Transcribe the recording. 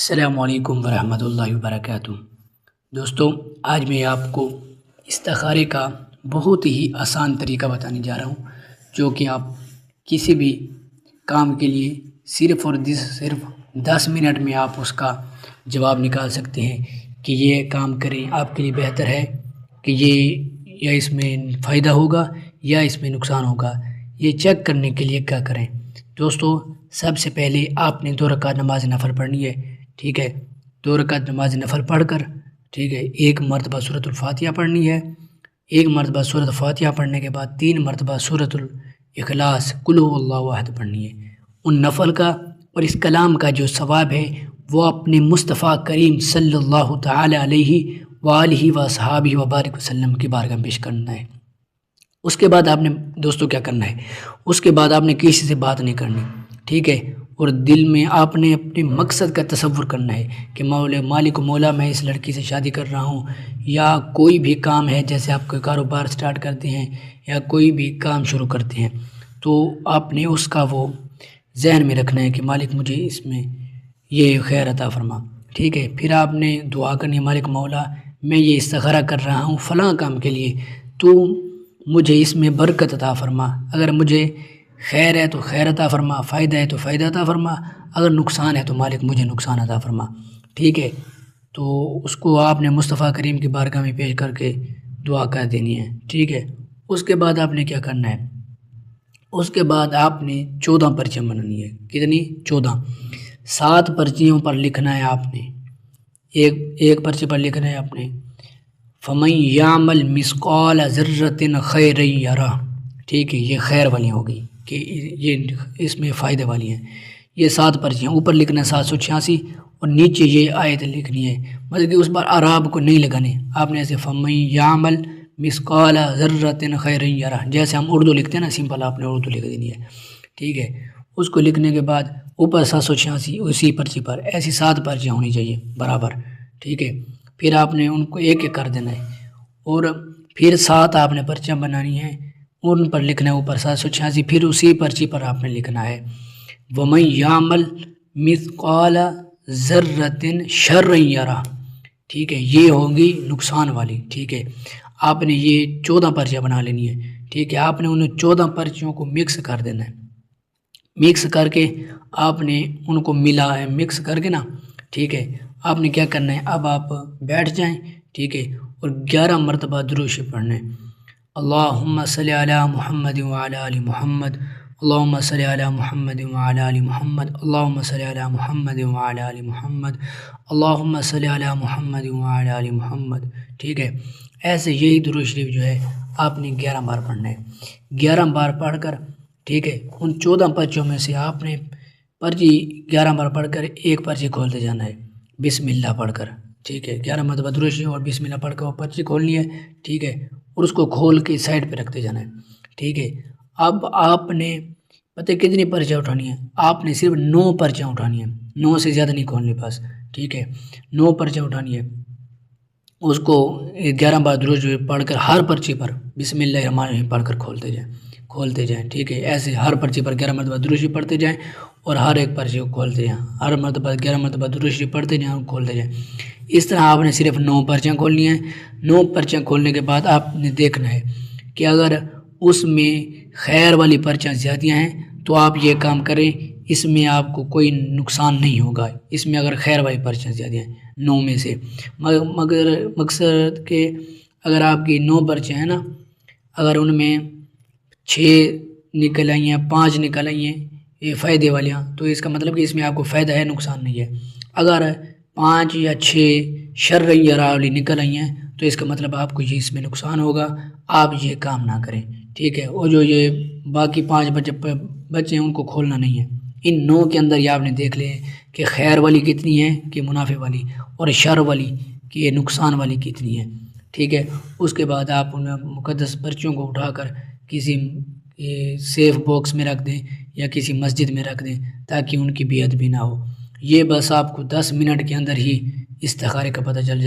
السلام علیکم ورحمۃ اللہ وبرکاتہ۔ دوستو، آج میں آپ کو استخارے کا بہت ہی آسان طریقہ بتانے جا رہا ہوں، جو کہ آپ کسی بھی کام کے لیے صرف 10 منٹ میں آپ اس کا جواب نکال سکتے ہیں کہ یہ کام کریں آپ کے لیے بہتر ہے کہ یہ یا اس میں فائدہ ہوگا یا اس میں نقصان ہوگا۔ یہ چیک کرنے کے لیے کیا کریں؟ دوستو، سب سے پہلے آپ نے 2 رکعت نماز نفل پڑھنی ہے، ٹھیک ہے؟ 2 رکعت نماز نفل پڑھ کر، ٹھیک ہے، 1 مرتبہ سورۃ الفاتحہ پڑھنی ہے۔ 1 مرتبہ سورۃ الفاتحہ پڑھنے کے بعد 3 مرتبہ سورۃ الاخلاص قل هو اللہ احد پڑھنی ہے۔ ان نفل کا اور اس کلام کا جو ثواب ہے وہ اپنے مصطفیٰ کریم صلی اللہ تعالی علیہ وآلہ وصحابہ وبارک وسلم کی بارگاہ میں پیش کرنا ہے۔ اس کے بعد آپ نے دوستو کیا کرنا ہے؟ اس کے بعد آپ نے کسی سے بات نہیں کرنی، ٹھیک ہے؟ اور دل میں آپ نے اپنے مقصد کا تصور کرنا ہے کہ مالک و مولا میں اس لڑکی سے شادی کر رہا ہوں، یا کوئی بھی کام ہے، جیسے آپ کوئی کاروبار سٹارٹ کرتے ہیں یا کوئی بھی کام شروع کرتے ہیں، تو آپ نے اس کا وہ ذہن میں رکھنا ہے کہ مالک مجھے اس میں یہ خیر عطا فرما، ٹھیک ہے؟ پھر آپ نے دعا کرنی ہے، مالک مولا میں یہ استخارہ کر رہا ہوں فلاں کام کے لیے، تو مجھے اس میں برکت عطا فرما، اگر مجھے خیر ہے تو خیر عطا فرما، فائدہ ہے تو فائدہ عطا فرما، اگر نقصان ہے تو مالک مجھے نقصان عطا فرما، ٹھیک ہے؟ تو اس کو آپ نے مصطفیٰ کریم کی بارگاہ میں پیش کر کے دعا کر دینی ہے، ٹھیک ہے؟ اس کے بعد آپ نے کیا کرنا ہے؟ اس کے بعد آپ نے 14 پرچیاں بنانی ہے۔ کتنی؟ 14۔ 7 پرچیوں پر لکھنا ہے آپ نے، ایک پرچی پر لکھنا ہے آپ نے فَمَن يَعْمَلْ مِثْقَالَ ذَرَّةٍ خَيْرًا يَرَهُ، ٹھیک ہے؟ یہ خیر والی ہوگی کہ یہ اس میں فائدے والی ہیں۔ یہ 7 پرچیاں اوپر لکھنا ہے 786، اور نیچے یہ آیت لکھنی ہے، مطلب کہ اس پر اعراب کو نہیں لگانے، آپ نے ایسے فَمَن يَعْمَلْ مِثْقَالَ ذَرَّةٍ خَيْرًا يَرَهُ، جیسے ہم اردو لکھتے ہیں نا سمپل، آپ نے اردو لکھ دینی ہے، ٹھیک ہے؟ اس کو لکھنے کے بعد اوپر 786 اسی پرچی پر ایسی 7 پرچیاں ہونی چاہیے برابر، ٹھیک ہے؟ پھر آپ نے ان کو ایک ایک کر دینا ہے، اور پھر 7 آپ نے پرچیاں بنانی ہیں، ان پر لکھنا ہے اوپر 786، پھر اسی پرچی پر آپ نے لکھنا ہے وَمَن يَعْمَلْ مِثْقَالَ ذَرَّةٍ شَرًّا يَرَهُ، ٹھیک ہے؟ یہ ہوگی نقصان والی، ٹھیک ہے؟ آپ نے یہ 14 پرچیاں بنا لینی ہے، ٹھیک ہے؟ آپ نے ان 14 پرچیوں کو مکس کر دینا ہے، مکس کر کے آپ نے ان کو مکس کر کے نا، ٹھیک ہے؟ آپ نے کیا کرنا ہے؟ اب آپ بیٹھ جائیں، ٹھیک ہے؟ اور 11 مرتبہ درود شریف پڑھنا ہے۔ اللہم صلی علی محمد وعلی آل محمد، اللہم صلی علی محمد وعلی آل محمد، اللہم صلی علی محمد وعلی آل محمد، اللہم صلی علی محمد وعلی آل محمد، ٹھیک ہے؟ ایسے یہی درود شریف جو ہے آپ نے 11 بار پڑھنا ہے۔ 11 بار پڑھ کر، ٹھیک ہے، ان 14 پرچیوں میں سے آپ نے پرچی 11 بار پڑھ کر ایک پرچی کھولتے جانا ہے بسم اللہ پڑھ کر، ٹھیک ہے؟ 11 مرتبہ درود شریف اور بسم اللہ پڑھ کر وہ پرچی کھولنی ہے، ٹھیک ہے؟ اور اس کو کھول کے سائڈ پہ رکھتے جانا ہے، ٹھیک ہے؟ اب آپ نے پتہ کتنی پرچیاں اٹھانی ہیں؟ آپ نے صرف 9 پرچیاں اٹھانی ہیں، 9 سے زیادہ نہیں کھولنی بس، ٹھیک ہے؟ 9 پرچیاں اٹھانی ہے، اس کو 11 بار درود شریف پڑھ کر ہر پرچی پر بسم اللہ الرحمن الرحیم پڑھ کر کھولتے جائیں، ٹھیک ہے؟ ایسے ہر پرچی پر 11 مرتبہ درود شریف پڑھتے جائیں اور ہر ایک پرچی کو کھولتے جائیں، ہر مرتبہ 11 مرتبہ درود شریف پڑھتے جائیں اور کھولتے جائیں۔ اس طرح آپ نے صرف 9 پرچیاں کھولنی ہیں۔ 9 پرچیاں کھولنے کے بعد آپ نے دیکھنا ہے کہ اگر اس میں خیر والی پرچیاں زیادہ ہیں تو آپ یہ کام کریں، اس میں آپ کو کوئی نقصان نہیں ہوگا، اس میں اگر خیر والی پرچیاں زیادہ ہیں 9 میں سے، مگر مقصد کہ اگر آپ کی 9 پرچیاں ہیں نا، اگر ان میں 6 نکل آئی ہیں، 5 نکل آئی ہیں یہ فائدے والیاں، تو اس کا مطلب کہ اس میں آپ کو فائدہ ہے، نقصان نہیں ہے۔ اگر 5 یا 6 شرًا یَرَهُ والی نکل آئی ہیں تو اس کا مطلب آپ کو یہ اس میں نقصان ہوگا، آپ یہ کام نہ کریں، ٹھیک ہے؟ اور جو یہ باقی 5 بچے ہیں ان کو کھولنا نہیں ہے۔ ان 9 کے اندر یہ آپ نے دیکھ لیں کہ خیر والی کتنی ہے کہ منافع والی، اور شر والی کہ یہ نقصان والی کتنی ہے، ٹھیک ہے؟ اس کے بعد آپ ان مقدس پرچیوں کو اٹھا کر کسی سیف باکس میں رکھ دیں یا کسی مسجد میں رکھ دیں تاکہ ان کی بے ادبی نہ ہو۔ یہ بس آپ کو 10 منٹ کے اندر ہی استخارے کا پتہ چل جائے۔